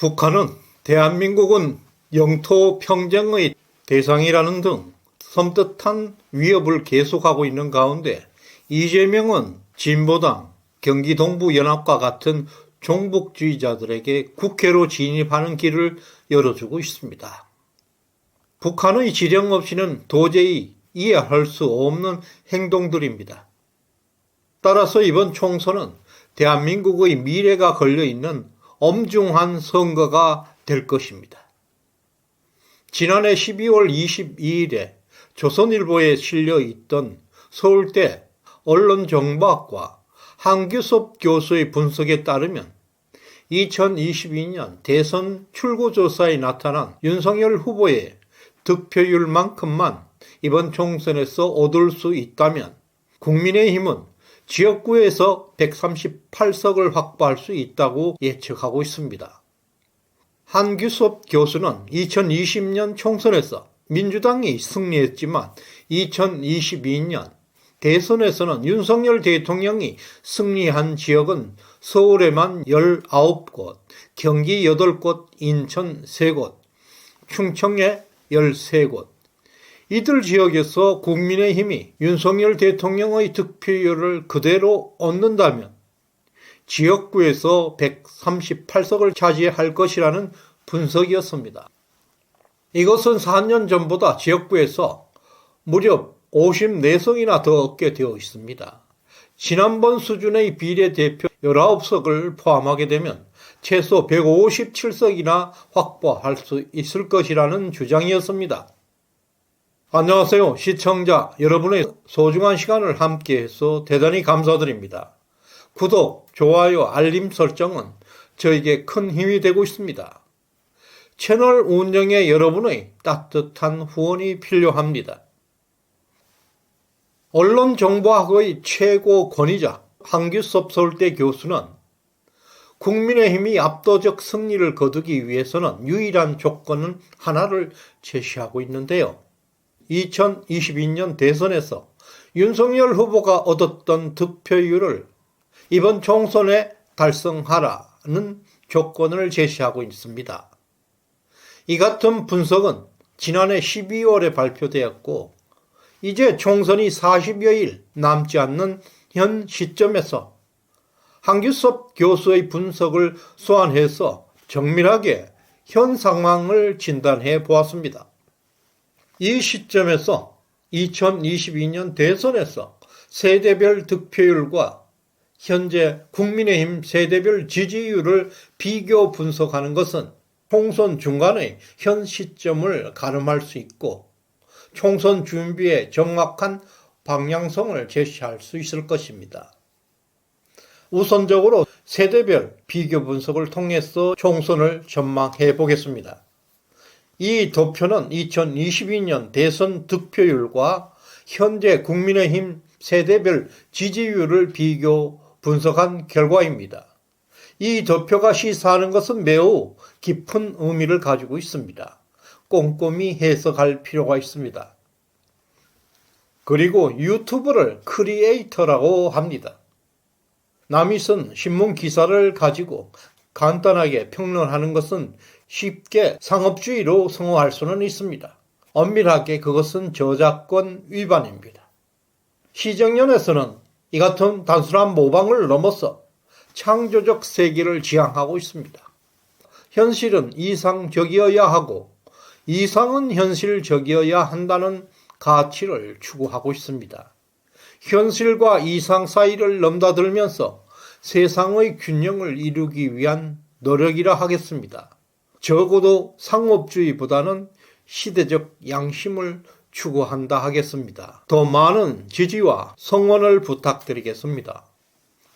북한은 대한민국은 영토 평정의 대상이라는 등 섬뜩한 위협을 계속하고 있는 가운데 이재명은 진보당, 경기동부연합과 같은 종북주의자들에게 국회로 진입하는 길을 열어주고 있습니다. 북한의 지령 없이는 도저히 이해할 수 없는 행동들입니다. 따라서 이번 총선은 대한민국의 미래가 걸려있는 엄중한 선거가 될 것입니다. 지난해 12월 22일에 조선일보에 실려 있던 서울대 언론정보학과 한규섭 교수의 분석에 따르면 2022년 대선 출구조사에 나타난 윤석열 후보의 득표율만큼만 이번 총선에서 얻을 수 있다면 국민의힘은 지역구에서 138석을 확보할 수 있다고 예측하고 있습니다. 한규섭 교수는 2020년 총선에서 민주당이 승리했지만 2022년 대선에서는 윤석열 대통령이 승리한 지역은 서울에만 19곳, 경기 8곳, 인천 3곳, 충청에 13곳. 이들 지역에서 국민의힘이 윤석열 대통령의 득표율을 그대로 얻는다면 지역구에서 138석을 차지할 것이라는 분석이었습니다. 이것은 4년 전보다 지역구에서 무려 54석이나 더 얻게 되어 있습니다. 지난번 수준의 비례대표 19석을 포함하게 되면 최소 157석이나 확보할 수 있을 것이라는 주장이었습니다. 안녕하세요. 시청자 여러분의 소중한 시간을 함께해서 대단히 감사드립니다. 구독, 좋아요, 알림 설정은 저에게 큰 힘이 되고 있습니다. 채널 운영에 여러분의 따뜻한 후원이 필요합니다. 언론정보학의 최고 권위자 한규섭 서울대 교수는 국민의힘이 압도적 승리를 거두기 위해서는 유일한 조건은 하나를 제시하고 있는데요. 2022년 대선에서 윤석열 후보가 얻었던 득표율을 이번 총선에 달성하라는 조건을 제시하고 있습니다. 이 같은 분석은 지난해 12월에 발표되었고 이제 총선이 40여일 남지 않는 현 시점에서 한규섭 교수의 분석을 소환해서 정밀하게 현 상황을 진단해 보았습니다. 이 시점에서 2022년 대선에서 세대별 득표율과 현재 국민의힘 세대별 지지율을 비교 분석하는 것은 총선 중간의 현 시점을 가늠할 수 있고 총선 준비에 정확한 방향성을 제시할 수 있을 것입니다. 우선적으로 세대별 비교 분석을 통해서 총선을 전망해 보겠습니다. 이 도표는 2022년 대선 득표율과 현재 국민의힘 세대별 지지율을 비교 분석한 결과입니다. 이 도표가 시사하는 것은 매우 깊은 의미를 가지고 있습니다. 꼼꼼히 해석할 필요가 있습니다. 그리고 유튜브를 크리에이터라고 합니다. 남이 쓴 신문 기사를 가지고 간단하게 평론하는 것은 쉽게 상업주의로 성공할 수는 있습니다. 엄밀하게 그것은 저작권 위반입니다. 시정연에서는 이 같은 단순한 모방을 넘어서 창조적 세계를 지향하고 있습니다. 현실은 이상적이어야 하고 이상은 현실적이어야 한다는 가치를 추구하고 있습니다. 현실과 이상 사이를 넘나들면서 세상의 균형을 이루기 위한 노력이라 하겠습니다. 적어도 상업주의보다는 시대적 양심을 추구한다 하겠습니다. 더 많은 지지와 성원을 부탁드리겠습니다.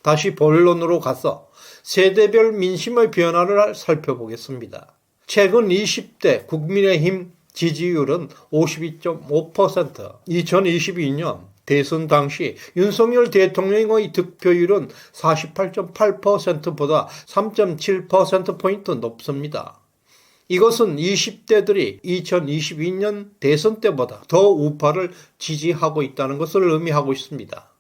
다시 본론으로 가서 세대별 민심의 변화를 살펴보겠습니다. 최근 20대 국민의힘 지지율은 52.5%, 2022년 대선 당시 윤석열 대통령의 득표율은 48.8%보다 3.7%포인트 높습니다. 이것은 20대들이 2022년 대선 때보다 더 우파를 지지하고 있다는 것을 의미하고 있습니다.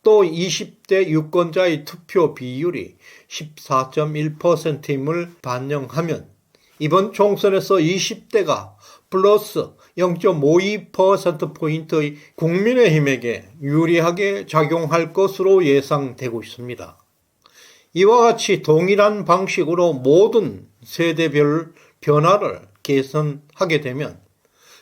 또 20대 유권자의 투표 비율이 14.1%임을 반영하면 이번 총선에서 20대가 플러스 0.52%포인트의 국민의힘에게 유리하게 작용할 것으로 예상되고 있습니다. 이와 같이 동일한 방식으로 모든 세대별 변화를 개선하게 되면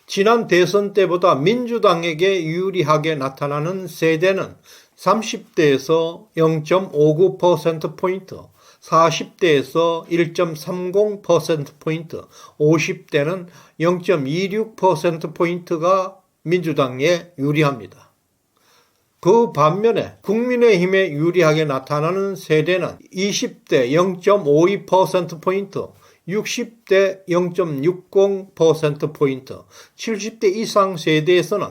지난 대선 때보다 민주당에게 유리하게 나타나는 세대는 30대에서 0.59%포인트, 40대에서 1.30%포인트, 50대는 0.26%포인트가 민주당에 유리합니다. 그 반면에 국민의힘에 유리하게 나타나는 세대는 20대 0.52%포인트, 60대 0.60%포인트, 70대 이상 세대에서는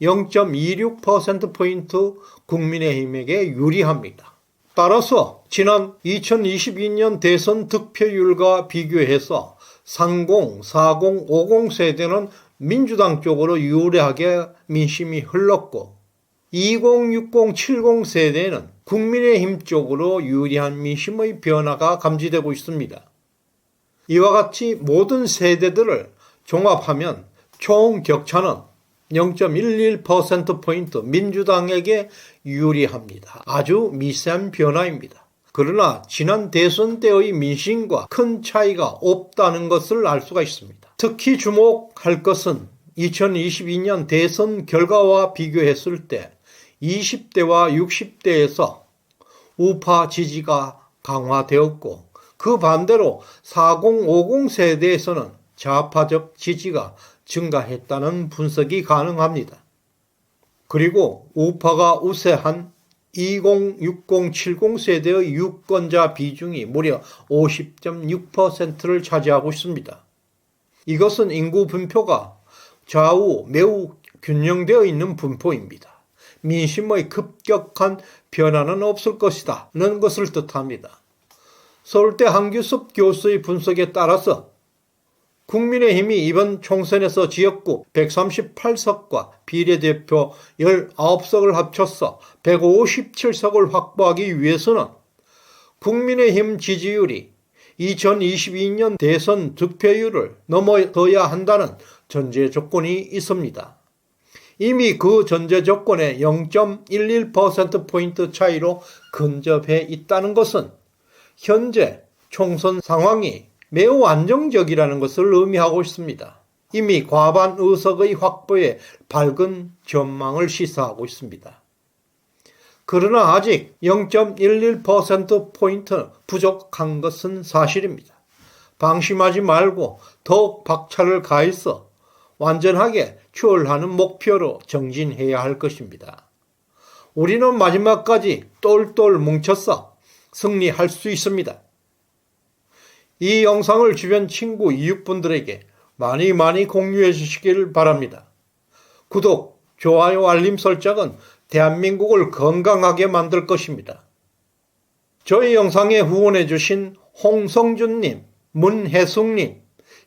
0.26%포인트 국민의힘에게 유리합니다. 따라서 지난 2022년 대선 득표율과 비교해서 30, 40, 50 세대는 민주당 쪽으로 유리하게 민심이 흘렀고 20, 60, 70 세대는 국민의힘 쪽으로 유리한 민심의 변화가 감지되고 있습니다. 이와 같이 모든 세대들을 종합하면 총 격차는 0.11%포인트 민주당에게 유리합니다. 아주 미세한 변화입니다. 그러나 지난 대선 때의 민심과 큰 차이가 없다는 것을 알 수가 있습니다. 특히 주목할 것은 2022년 대선 결과와 비교했을 때 20대와 60대에서 우파 지지가 강화되었고 그 반대로 40, 50 세대에서는 좌파적 지지가 증가했다는 분석이 가능합니다. 그리고 우파가 우세한 20, 60, 70 세대의 유권자 비중이 무려 50.6%를 차지하고 있습니다. 이것은 인구 분포가 좌우 매우 균형되어 있는 분포입니다. 민심의 급격한 변화는 없을 것이라는 것을 뜻합니다. 서울대 한규섭 교수의 분석에 따라서 국민의힘이 이번 총선에서 지역구 138석과 비례대표 19석을 합쳐서 157석을 확보하기 위해서는 국민의힘 지지율이 2022년 대선 득표율을 넘어서야 한다는 전제 조건이 있습니다. 이미 그 전제 조건에 0.11%포인트 차이로 근접해 있다는 것은 현재 총선 상황이 매우 안정적이라는 것을 의미하고 있습니다. 이미 과반 의석의 확보에 밝은 전망을 시사하고 있습니다. 그러나 아직 0.11%포인트 부족한 것은 사실입니다. 방심하지 말고 더욱 박차를 가해서 완전하게 추월하는 목표로 정진해야 할 것입니다. 우리는 마지막까지 똘똘 뭉쳐서 승리할 수 있습니다. 이 영상을 주변 친구, 이웃분들에게 많이 공유해 주시길 바랍니다. 구독, 좋아요, 알림 설정은 대한민국을 건강하게 만들 것입니다. 저희 영상에 후원해 주신 홍성준님, 문혜숙님,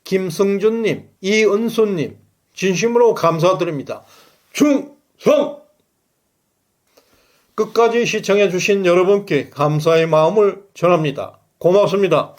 김승준님, 이은수님 진심으로 감사드립니다. 충성! 끝까지 시청해 주신 여러분께 감사의 마음을 전합니다. 고맙습니다.